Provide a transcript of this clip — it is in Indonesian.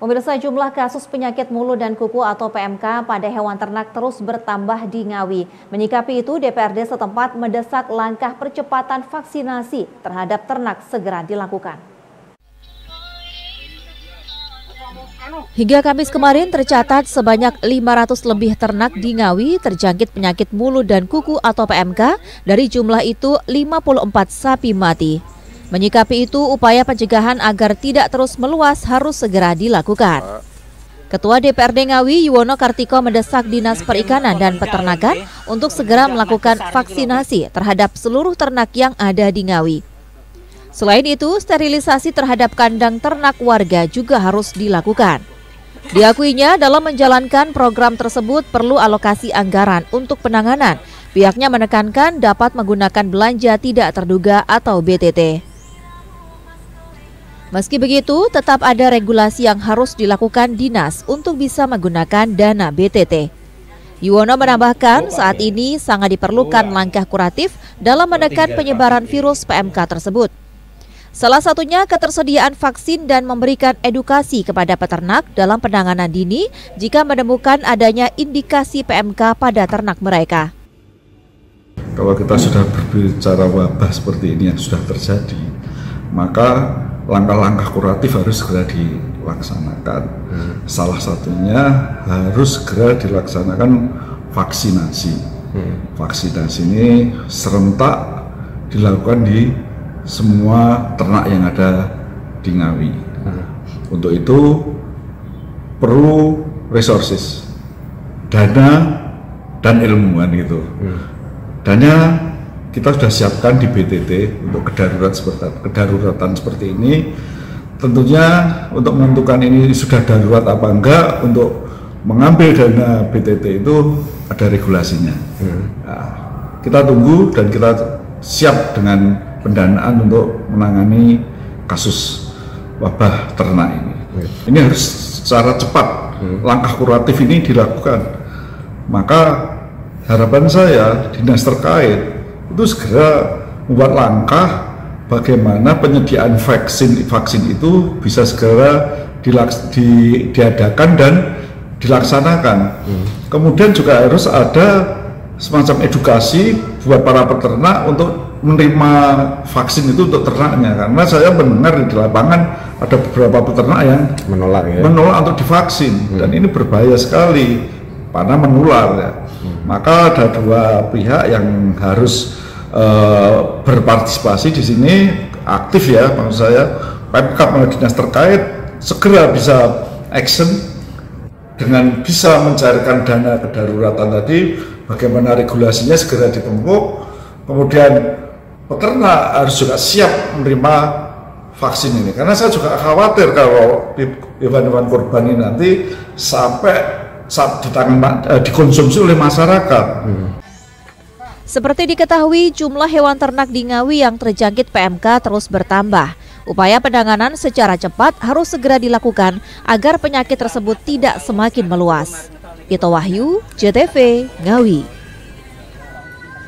Pemirsa, jumlah kasus penyakit mulut dan kuku atau PMK pada hewan ternak terus bertambah di Ngawi. Menyikapi itu, DPRD setempat mendesak langkah percepatan vaksinasi terhadap ternak segera dilakukan. Hingga Kamis kemarin tercatat sebanyak 500 lebih ternak di Ngawi terjangkit penyakit mulut dan kuku atau PMK. Dari jumlah itu 54 sapi mati. Menyikapi itu, upaya pencegahan agar tidak terus meluas harus segera dilakukan. Ketua DPRD Ngawi, Yuwono Kartiko, mendesak Dinas Perikanan dan Peternakan untuk segera melakukan vaksinasi terhadap seluruh ternak yang ada di Ngawi. Selain itu, sterilisasi terhadap kandang ternak warga juga harus dilakukan. Diakuinya, dalam menjalankan program tersebut perlu alokasi anggaran untuk penanganan. Pihaknya menekankan dapat menggunakan belanja tidak terduga atau BTT. Meski begitu, tetap ada regulasi yang harus dilakukan dinas untuk bisa menggunakan dana BTT. Yuwono menambahkan saat ini sangat diperlukan langkah kuratif dalam menekan penyebaran virus PMK tersebut. Salah satunya ketersediaan vaksin dan memberikan edukasi kepada peternak dalam penanganan dini jika menemukan adanya indikasi PMK pada ternak mereka. Kalau kita sudah berbicara wabah seperti ini yang sudah terjadi, maka langkah-langkah kuratif harus segera dilaksanakan. Salah satunya harus segera dilaksanakan vaksinasi. Vaksinasi ini serentak dilakukan di semua ternak yang ada di Ngawi. Untuk itu perlu resources, dana dan ilmuwan gitu. Dana kita sudah siapkan di BTT untuk kedaruratan seperti ini. Tentunya untuk menentukan ini sudah darurat apa enggak, untuk mengambil dana BTT itu ada regulasinya. Nah, kita tunggu dan kita siap dengan pendanaan untuk menangani kasus wabah ternak ini. Ini harus secara cepat, langkah kuratif ini dilakukan. Maka harapan saya dinas terkait itu segera membuat langkah bagaimana penyediaan vaksin itu bisa segera diadakan dan dilaksanakan. Kemudian juga harus ada semacam edukasi buat para peternak untuk menerima vaksin itu untuk ternaknya, karena saya mendengar di lapangan ada beberapa peternak yang menolak untuk divaksin, dan ini berbahaya sekali karena menular ya. Maka ada dua pihak yang harus berpartisipasi di sini aktif ya, maksud saya Pemkab dan dinas terkait segera bisa action dengan bisa mencarikan dana kedaruratan tadi, bagaimana regulasinya segera ditempuh, kemudian peternak harus juga siap menerima vaksin ini, karena saya juga khawatir kalau hewan-hewan kurban ini nanti sampai saat dikonsumsi oleh masyarakat. Seperti diketahui, jumlah hewan ternak di Ngawi yang terjangkit PMK terus bertambah. Upaya penanganan secara cepat harus segera dilakukan agar penyakit tersebut tidak semakin meluas. Ito Wahyu, JTV, Ngawi.